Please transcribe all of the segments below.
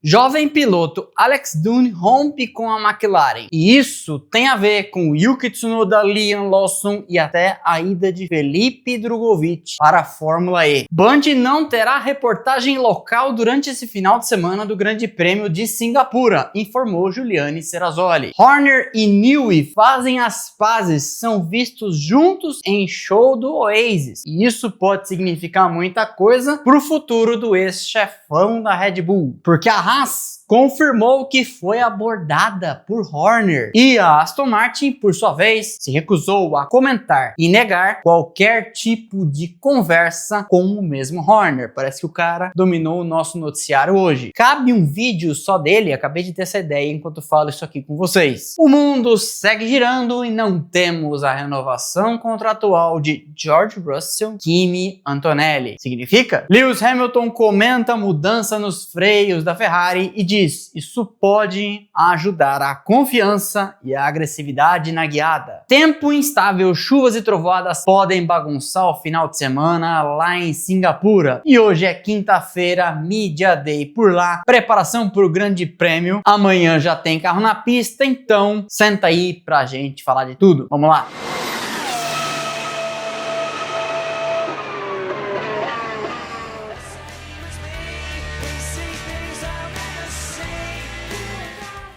Jovem piloto Alex Doonie rompe com a McLaren. E isso tem a ver com Yuki Tsunoda, Liam Lawson e até a ida de Felipe Drugovich para a Fórmula E. Band não terá reportagem local durante esse final de semana do Grande Prêmio de Singapura, informou Giuliani Serrazoli. Horner e Newey fazem as pazes, são vistos juntos em show do Oasis. E isso pode significar muita coisa para o futuro do ex-chefão da Red Bull, porque a Haas confirmou que foi abordada por Horner e a Aston Martin, por sua vez, se recusou a comentar e negar qualquer tipo de conversa com o mesmo Horner. Parece que o cara dominou o nosso noticiário hoje. Cabe um vídeo só dele, acabei de ter essa ideia enquanto falo isso aqui com vocês. O mundo segue girando e não temos a renovação contratual de George Russell, Kimi Antonelli. Significa? Lewis Hamilton comenta a mudança nos freios da Ferrari e diz: isso pode ajudar a confiança e a agressividade na guiada. Tempo instável, chuvas e trovoadas podem bagunçar o final de semana lá em Singapura. E hoje é quinta-feira, Media Day por lá, preparação para o Grande Prêmio. Amanhã já tem carro na pista, então senta aí pra gente falar de tudo. Vamos lá!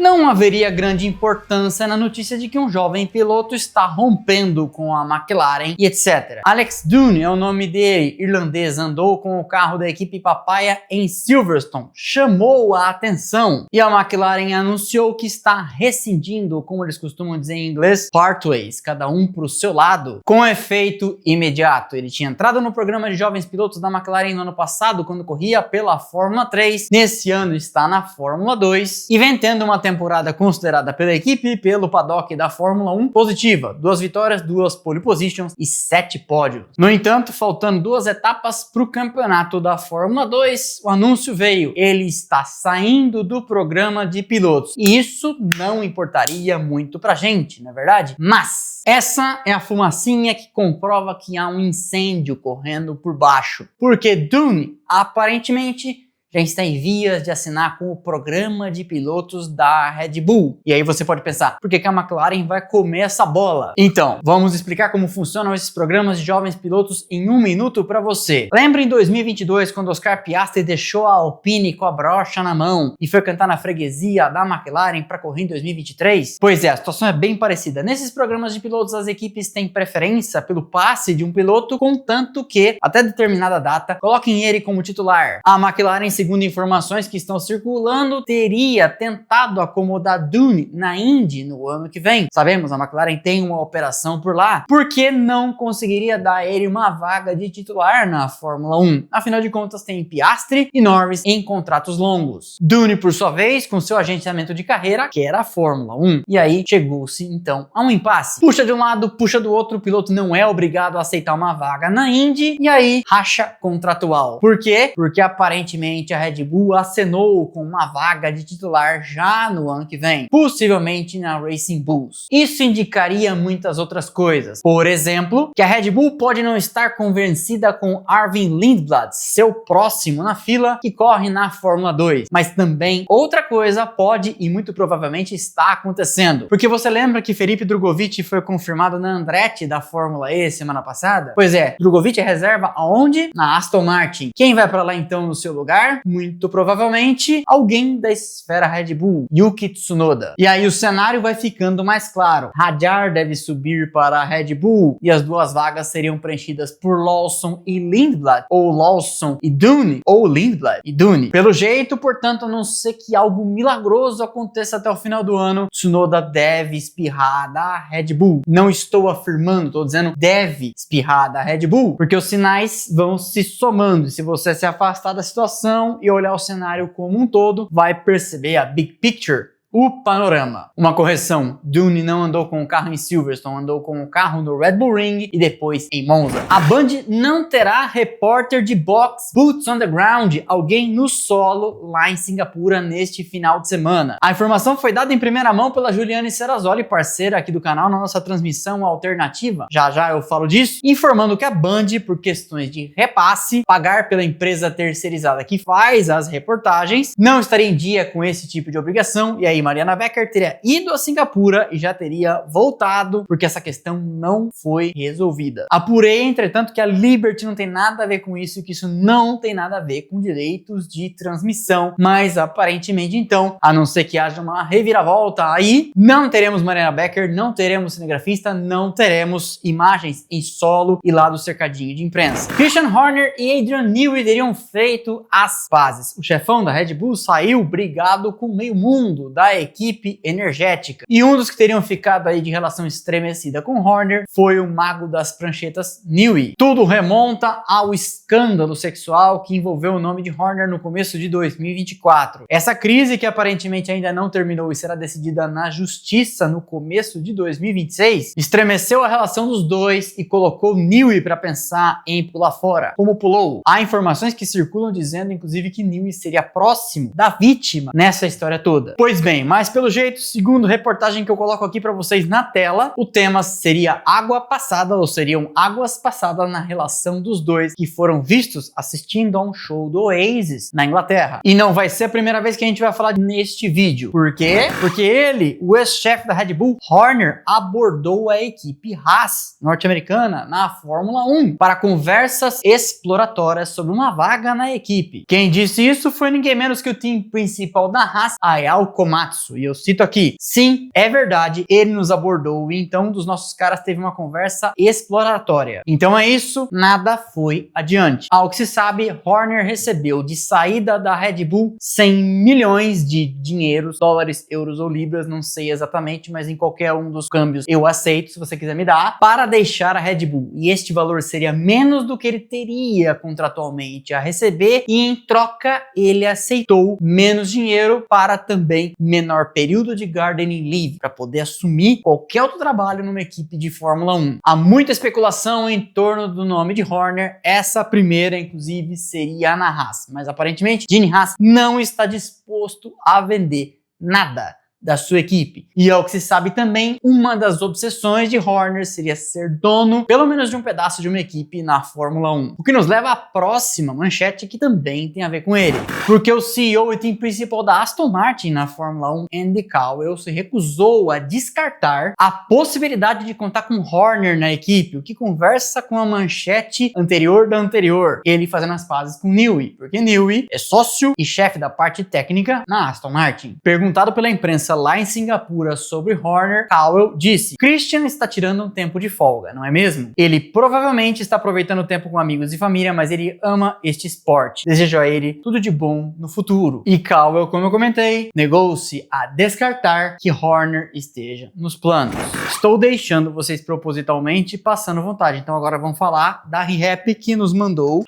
Não haveria grande importância na notícia de que um jovem piloto está rompendo com a McLaren e etc. Alex Doonie é o nome dele, irlandês, andou com o carro da equipe papaya em Silverstone, chamou a atenção e a McLaren anunciou que está rescindindo, como eles costumam dizer em inglês, partways, cada um para o seu lado, com efeito imediato. Ele tinha entrado no programa de jovens pilotos da McLaren no ano passado, quando corria pela Fórmula 3, nesse ano está na Fórmula 2 e vem tendo uma temporada considerada pela equipe e pelo paddock da Fórmula 1 positiva. 2 vitórias, 2 pole positions e 7 pódios. No entanto, faltando 2 etapas para o campeonato da Fórmula 2, o anúncio veio. Ele está saindo do programa de pilotos. E isso não importaria muito pra gente, não é verdade? Mas essa é a fumacinha que comprova que há um incêndio correndo por baixo. Porque Doonie, aparentemente, já está em vias de assinar com o programa de pilotos da Red Bull. E aí você pode pensar, por que a McLaren vai comer essa bola? Então, vamos explicar como funcionam esses programas de jovens pilotos em 1 minuto para você. Lembra em 2022, quando Oscar Piastri deixou a Alpine com a brocha na mão e foi cantar na freguesia da McLaren para correr em 2023? Pois é, a situação é bem parecida. Nesses programas de pilotos, as equipes têm preferência pelo passe de um piloto, contanto que, até determinada data, coloquem ele como titular. A McLaren, segundo informações que estão circulando, teria tentado acomodar Doonie na Indy no ano que vem. Sabemos, a McLaren tem uma operação por lá, porque não conseguiria dar a ele uma vaga de titular na Fórmula 1. Afinal de contas, tem Piastri e Norris em contratos longos. Doonie, por sua vez, com seu agenciamento de carreira, quer a Fórmula 1. E aí chegou-se, então, a um impasse. Puxa de um lado, puxa do outro, o piloto não é obrigado a aceitar uma vaga na Indy, e aí racha contratual. Por quê? Porque aparentemente a Red Bull acenou com uma vaga de titular já no ano que vem, possivelmente na Racing Bulls. Isso indicaria muitas outras coisas. Por exemplo, que a Red Bull pode não estar convencida com Arvin Lindblad, seu próximo na fila, que corre na Fórmula 2. Mas também outra coisa pode e muito provavelmente está acontecendo. Porque você lembra que Felipe Drugovich foi confirmado na Andretti da Fórmula E semana passada? Pois é, Drugovich é reserva aonde? Na Aston Martin. Quem vai para lá então no seu lugar? Muito provavelmente alguém da esfera Red Bull, Yuki Tsunoda. E aí o cenário vai ficando mais claro. Hadjar deve subir para a Red Bull e as 2 vagas seriam preenchidas por Lawson e Lindblad, ou Lawson e Doonie, ou Lindblad e Doonie. Pelo jeito, portanto, a não ser que algo milagroso aconteça até o final do ano, Tsunoda deve espirrar da Red Bull. Não estou afirmando, estou dizendo deve espirrar da Red Bull, porque os sinais vão se somando. E se você se afastar da situação e olhar o cenário como um todo, vai perceber a big picture o panorama. Uma correção, Dune não andou com o carro em Silverstone, andou com o carro no Red Bull Ring e depois em Monza. A Band não terá repórter de box, boots on the ground, alguém no solo lá em Singapura neste final de semana. A informação foi dada em primeira mão pela Juliane Serrazoli, parceira aqui do canal, na nossa transmissão alternativa. Já já eu falo disso, informando que a Band, por questões de repasse, pagar pela empresa terceirizada que faz as reportagens, não estaria em dia com esse tipo de obrigação, e aí Mariana Becker teria ido a Singapura e já teria voltado, porque essa questão não foi resolvida. Apurei, entretanto, que a Liberty não tem nada a ver com isso e que isso não tem nada a ver com direitos de transmissão, mas aparentemente então, a não ser que haja uma reviravolta aí, não teremos Mariana Becker, não teremos cinegrafista, não teremos imagens em solo e lá do cercadinho de imprensa. Christian Horner e Adrian Newey teriam feito as pazes. O chefão da Red Bull saiu brigado com meio mundo da equipe energética. E um dos que teriam ficado aí de relação estremecida com Horner foi o mago das pranchetas Newey. Tudo remonta ao escândalo sexual que envolveu o nome de Horner no começo de 2024. Essa crise, que aparentemente ainda não terminou e será decidida na justiça no começo de 2026, estremeceu a relação dos dois e colocou Newey para pensar em pular fora. Como pulou? Há informações que circulam dizendo, inclusive, que Newey seria próximo da vítima nessa história toda. Pois bem, mas pelo jeito, segundo reportagem que eu coloco aqui para vocês na tela, o tema seria água passada, ou seriam águas passadas na relação dos dois que foram vistos assistindo a um show do Oasis na Inglaterra. E não vai ser a primeira vez que a gente vai falar neste vídeo. Por quê? Porque ele, o ex-chefe da Red Bull, Horner, abordou a equipe Haas norte-americana na Fórmula 1 para conversas exploratórias sobre uma vaga na equipe. Quem disse isso foi ninguém menos que o time principal da Haas, Ayao Komatsu. E eu cito aqui: sim, é verdade, ele nos abordou e então um dos nossos caras teve uma conversa exploratória. Então é isso, nada foi adiante. Ao que se sabe, Horner recebeu de saída da Red Bull 100 milhões de dinheiros, dólares, euros ou libras, não sei exatamente, mas em qualquer um dos câmbios eu aceito, se você quiser me dar, para deixar a Red Bull. E este valor seria menos do que ele teria contratualmente a receber, e em troca ele aceitou menos dinheiro para também menor período de gardening leave, para poder assumir qualquer outro trabalho numa equipe de Fórmula 1. Há muita especulação em torno do nome de Horner, essa primeira inclusive seria a na Haas, mas aparentemente Gene Haas não está disposto a vender nada da sua equipe. E ao que se sabe também, uma das obsessões de Horner seria ser dono, pelo menos de um pedaço de uma equipe na Fórmula 1. O que nos leva à próxima manchete, que também tem a ver com ele. Porque o CEO e team principal da Aston Martin na Fórmula 1, Andy Cowell, se recusou a descartar a possibilidade de contar com Horner na equipe, o que conversa com a manchete anterior da anterior, ele fazendo as pazes com Newey, porque Newey é sócio e chefe da parte técnica na Aston Martin. Perguntado pela imprensa lá em Singapura sobre Horner, Cowell disse: Christian está tirando um tempo de folga, não é mesmo? Ele provavelmente está aproveitando o tempo com amigos e família, mas ele ama este esporte. Desejo a ele tudo de bom no futuro. E Cowell, como eu comentei, negou-se a descartar que Horner esteja nos planos. Estou deixando vocês propositalmente passando vontade, então agora vamos falar da ReHap, que nos mandou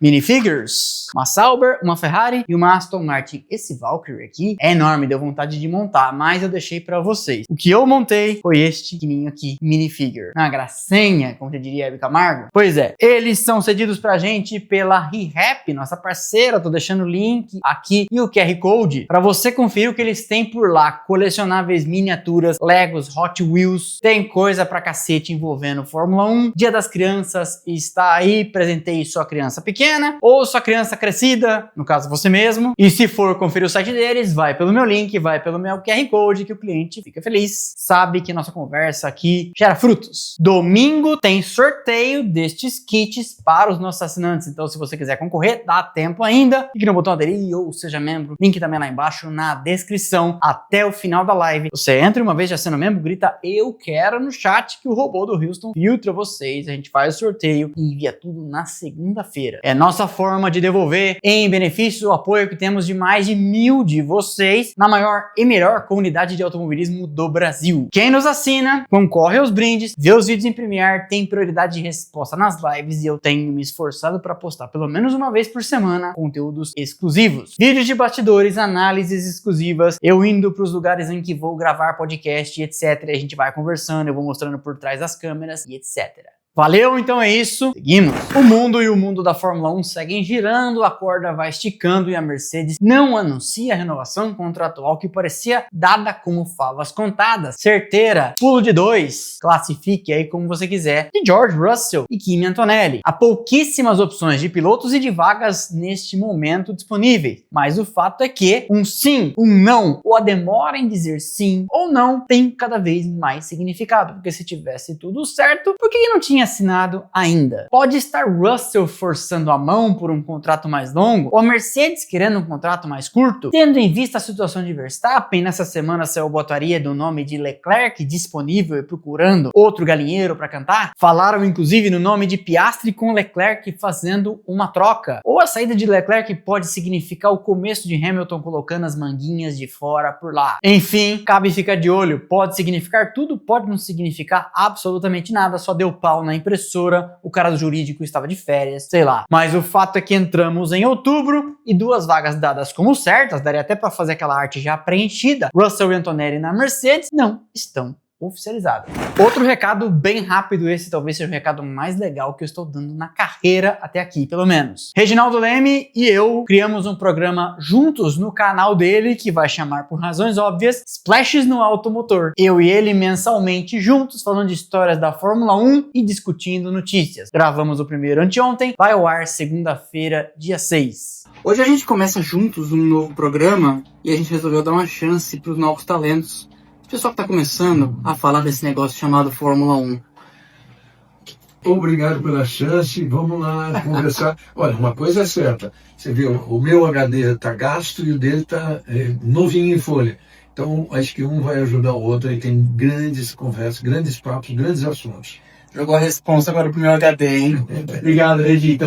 minifigures, uma Sauber, uma Ferrari e uma Aston Martin. Esse Valkyrie aqui é enorme, deu vontade de montar, mas eu deixei pra vocês. O que eu montei foi este pequenininho aqui, minifigure. Uma gracinha, como já diria Hebe Camargo. Pois é, eles são cedidos pra gente pela ReHap, nossa parceira. Tô deixando o link aqui e o QR Code pra você conferir o que eles têm por lá. Colecionáveis, miniaturas, Legos, Hot Wheels, tem coisa pra cacete envolvendo Fórmula 1. Dia das Crianças está aí, presentei sua criança pequena ou sua criança crescida, no caso você mesmo. E se for conferir o site deles, vai pelo meu link, vai pelo meu QR Code, que o cliente fica feliz, sabe que nossa conversa aqui gera frutos. Domingo tem sorteio destes kits para os nossos assinantes, então se você quiser concorrer, dá tempo ainda. Clique no botão aderir ou seja membro, link também lá embaixo na descrição. Até o final da live, você entra uma vez já sendo membro, grita eu quero no chat, que o robô do Houston filtra vocês, a gente faz o sorteio e envia tudo na segunda-feira. É É nossa forma de devolver em benefício o apoio que temos de mais de 1000 de vocês na maior e melhor comunidade de automobilismo do Brasil. Quem nos assina, concorre aos brindes, vê os vídeos em Premiere, tem prioridade de resposta nas lives e eu tenho me esforçado para postar pelo menos uma vez por semana conteúdos exclusivos. Vídeos de bastidores, análises exclusivas, eu indo para os lugares em que vou gravar podcast e etc. A gente vai conversando, eu vou mostrando por trás das câmeras e etc. Valeu, então é isso. Seguimos. O mundo e o mundo da Fórmula 1 seguem girando, a corda vai esticando e a Mercedes não anuncia a renovação contratual que parecia dada como favas contadas. Certeira, pulo de 2, classifique aí como você quiser, de George Russell e Kimi Antonelli. Há pouquíssimas opções de pilotos e de vagas neste momento disponíveis, mas o fato é que um sim, um não, ou a demora em dizer sim ou não tem cada vez mais significado, porque se tivesse tudo certo, por que não tinha assinado ainda? Pode estar Russell forçando a mão por um contrato mais longo, ou a Mercedes querendo um contrato mais curto, tendo em vista a situação de Verstappen. Nessa semana saiu botaria do nome de Leclerc disponível e procurando outro galinheiro para cantar. Falaram inclusive no nome de Piastri com Leclerc fazendo uma troca. Ou a saída de Leclerc pode significar o começo de Hamilton colocando as manguinhas de fora por lá. Enfim, cabe ficar de olho. Pode significar tudo, pode não significar absolutamente nada, só deu pau na impressora, o cara do jurídico estava de férias, sei lá. Mas o fato é que entramos em outubro e 2 vagas dadas como certas, daria até para fazer aquela arte já preenchida, Russell e Antonelli na Mercedes, não estão oficializado. Outro recado bem rápido, esse talvez seja o recado mais legal que eu estou dando na carreira até aqui, pelo menos. Reginaldo Leme e eu criamos um programa juntos no canal dele que vai chamar, por razões óbvias, Splashes no Automotor. Eu e ele mensalmente juntos falando de histórias da Fórmula 1 e discutindo notícias. Gravamos o primeiro anteontem, vai ao ar segunda-feira, dia 6. Hoje a gente começa juntos um novo programa e a gente resolveu dar uma chance para os novos talentos. O pessoal que está começando a falar desse negócio chamado Fórmula 1. Obrigado pela chance, vamos lá conversar. Olha, uma coisa é certa, você viu, o meu HD está gasto e o dele está novinho em folha. Então, acho que um vai ajudar o outro e tem grandes conversas, grandes papos, grandes assuntos. Jogou a responsa agora pro meu HD, hein? Obrigado, Regi.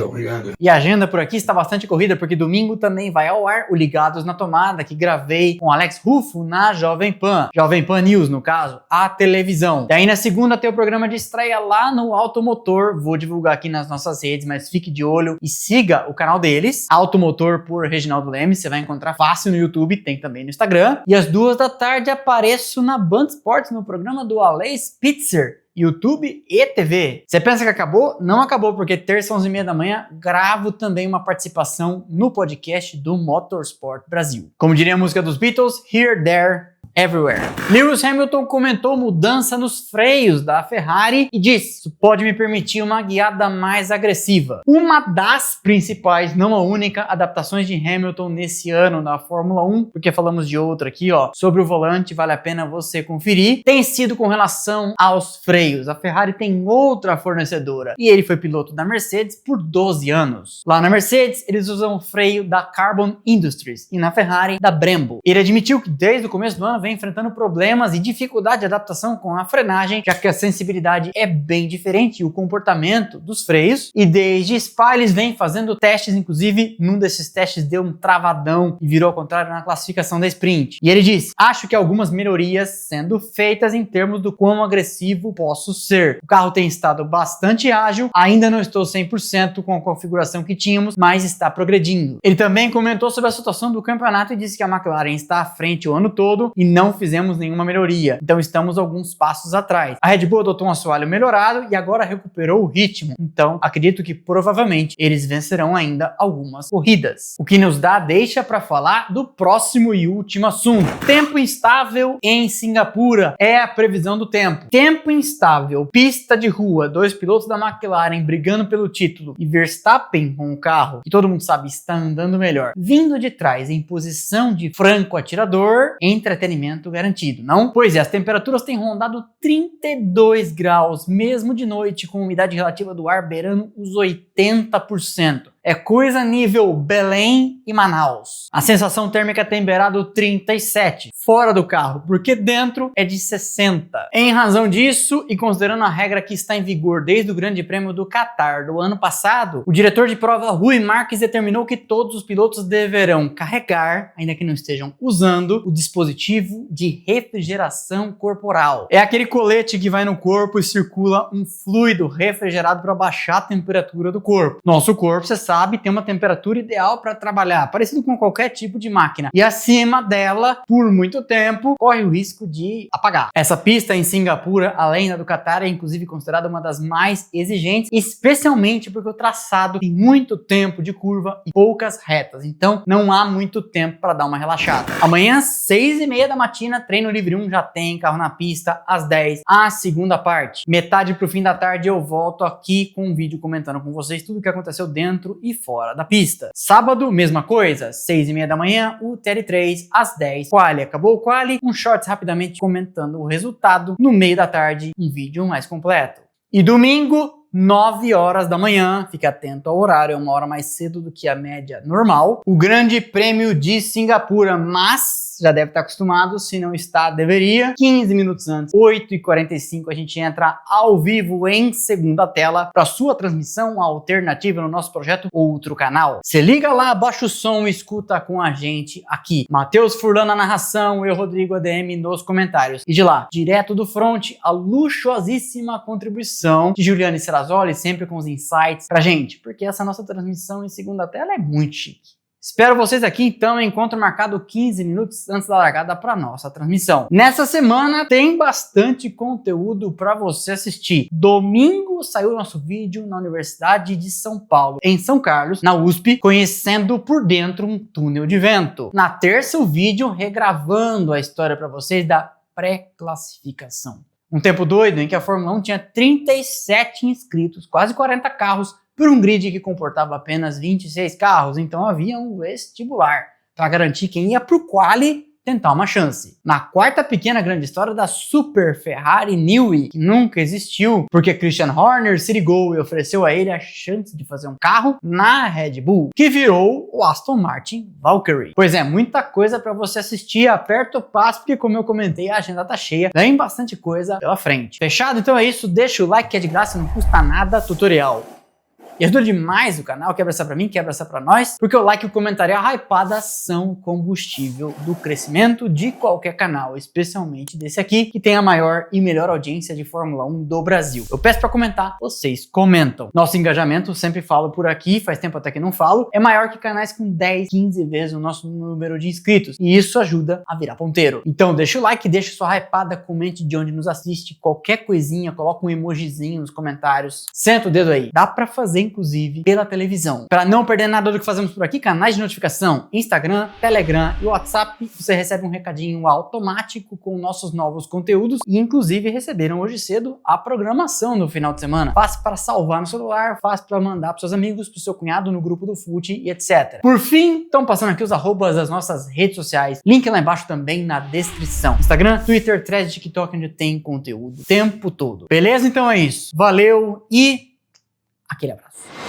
Obrigado. E a agenda por aqui está bastante corrida, porque domingo também vai ao ar o Ligados na Tomada, que gravei com Alex Ruffo na Jovem Pan. Jovem Pan News, no caso, a televisão. E aí na segunda tem o programa de estreia lá no Automotor. Vou divulgar aqui nas nossas redes, mas fique de olho e siga o canal deles. Automotor por Reginaldo Leme, você vai encontrar fácil no YouTube, tem também no Instagram. E às 2 da tarde apareço na Band Sports, no programa do Ale Spitzer, YouTube e TV. Você pensa que acabou? Não acabou, porque terça, 11h30 da manhã, gravo também uma participação no podcast do Motorsport Brasil. Como diria a música dos Beatles, Here, There, Everywhere. Lewis Hamilton comentou mudança nos freios da Ferrari e disse: isso pode me permitir uma guiada mais agressiva. Uma das principais, não a única, adaptações de Hamilton nesse ano na Fórmula 1, porque falamos de outra aqui, ó, sobre o volante, vale a pena você conferir, tem sido com relação aos freios. A Ferrari tem outra fornecedora e ele foi piloto da Mercedes por 12 anos. Lá na Mercedes, eles usam o freio da Carbon Industries e na Ferrari, da Brembo. Ele admitiu que desde o começo do ano vem enfrentando problemas e dificuldade de adaptação com a frenagem, já que a sensibilidade é bem diferente e o comportamento dos freios. E desde Spa eles vêm fazendo testes, inclusive num desses testes deu um travadão e virou ao contrário na classificação da sprint. E ele diz: acho que algumas melhorias sendo feitas em termos do quão agressivo posso ser. O carro tem estado bastante ágil, ainda não estou 100% com a configuração que tínhamos, mas está progredindo. Ele também comentou sobre a situação do campeonato e disse que a McLaren está à frente o ano todo e não fizemos nenhuma melhoria, então estamos alguns passos atrás. A Red Bull adotou um assoalho melhorado e agora recuperou o ritmo, então acredito que provavelmente eles vencerão ainda algumas corridas. O que nos dá deixa para falar do próximo e último assunto. Tempo instável em Singapura é a previsão do tempo. Tempo instável, pista de rua, 2 pilotos da McLaren brigando pelo título e Verstappen com o carro, que todo mundo sabe está andando melhor, vindo de trás em posição de franco atirador, entretenimento garantido, não? Pois é, as temperaturas têm rondado 32 graus, mesmo de noite, com umidade relativa do ar beirando os 80%. É coisa nível Belém e Manaus. A sensação térmica é temperado 37 fora do carro, porque dentro é de 60. Em razão disso, e considerando a regra que está em vigor desde o Grande Prêmio do Catar do ano passado, o diretor de prova Rui Marques determinou que todos os pilotos deverão carregar, ainda que não estejam usando, o dispositivo de refrigeração corporal. É aquele colete que vai no corpo e circula um fluido refrigerado para baixar a temperatura do corpo. Nosso corpo, você sabe, tem uma temperatura ideal para trabalhar, parecido com qualquer tipo de máquina. E acima dela, por muito tempo, corre o risco de apagar. Essa pista em Singapura, além da do Qatar, é inclusive considerada uma das mais exigentes, especialmente porque o traçado tem muito tempo de curva e poucas retas. Então, não há muito tempo para dar uma relaxada. Amanhã, 6h30 da matina, treino livre 1 já tem carro na pista, às 10, a segunda parte. Metade pro fim da tarde eu volto aqui com um vídeo comentando com vocês tudo o que aconteceu dentro e fora da pista. Sábado, mesma coisa, 6h30 da manhã, o TL3, às 10. Quali, acabou o quali, um shorts rapidamente comentando o resultado. No meio da tarde, um vídeo mais completo. E domingo, 9 horas da manhã, fique atento ao horário, é uma hora mais cedo do que a média normal, o Grande Prêmio de Singapura, mas já deve estar acostumado, se não está, deveria. 15 minutos antes, 8h45, a gente entra ao vivo em segunda tela para sua transmissão alternativa no nosso projeto Outro Canal. Você liga lá, baixa o som e escuta com a gente aqui. Matheus Furlan na narração, eu, Rodrigo ADM, nos comentários. E de lá, direto do front, a luxuosíssima contribuição de Juliane Serrazoli, sempre com os insights pra gente, porque essa nossa transmissão em segunda tela é muito chique. Espero vocês aqui, então, encontro marcado 15 minutos antes da largada para nossa transmissão. Nessa semana tem bastante conteúdo para você assistir. Domingo saiu nosso vídeo na Universidade de São Paulo, em São Carlos, na USP, conhecendo por dentro um túnel de vento. Na terça, o vídeo regravando a história para vocês da pré-classificação. Um tempo doido em que a Fórmula 1 tinha 37 inscritos, quase 40 carros, por um grid que comportava apenas 26 carros, então havia um vestibular para garantir quem ia pro quali tentar uma chance. Na quarta pequena grande história da Super Ferrari Newey, que nunca existiu, porque Christian Horner se ligou e ofereceu a ele a chance de fazer um carro na Red Bull, que virou o Aston Martin Valkyrie. Pois é, muita coisa para você assistir, aperta o passo, porque como eu comentei, a agenda tá cheia, tem bastante coisa pela frente. Fechado? Então é isso, deixa o like que é de graça, não custa nada, tutorial. E ajuda demais o canal, quer abraçar pra mim, quer abraçar pra nós, porque o like e o comentário e a hypada são combustível do crescimento de qualquer canal, especialmente desse aqui, que tem a maior e melhor audiência de Fórmula 1 do Brasil. Eu peço pra comentar, vocês comentam. Nosso engajamento, sempre falo por aqui, faz tempo até que não falo, é maior que canais com 10, 15 vezes o nosso número de inscritos, e isso ajuda a virar ponteiro. Então deixa o like, deixa sua hypada, comente de onde nos assiste, qualquer coisinha, coloca um emojizinho nos comentários, senta o dedo aí. Dá pra fazer inclusive pela televisão. Para não perder nada do que fazemos por aqui, canais de notificação, Instagram, Telegram e WhatsApp, você recebe um recadinho automático com nossos novos conteúdos e inclusive receberam hoje cedo a programação no final de semana. Fácil para salvar no celular, fácil para mandar para seus amigos, para o seu cunhado no grupo do FUT e etc. Por fim, estão passando aqui os arrobas das nossas redes sociais, link lá embaixo também na descrição. Instagram, Twitter, Threads, TikTok, onde tem conteúdo o tempo todo. Beleza? Então é isso. Valeu e aquele abraço.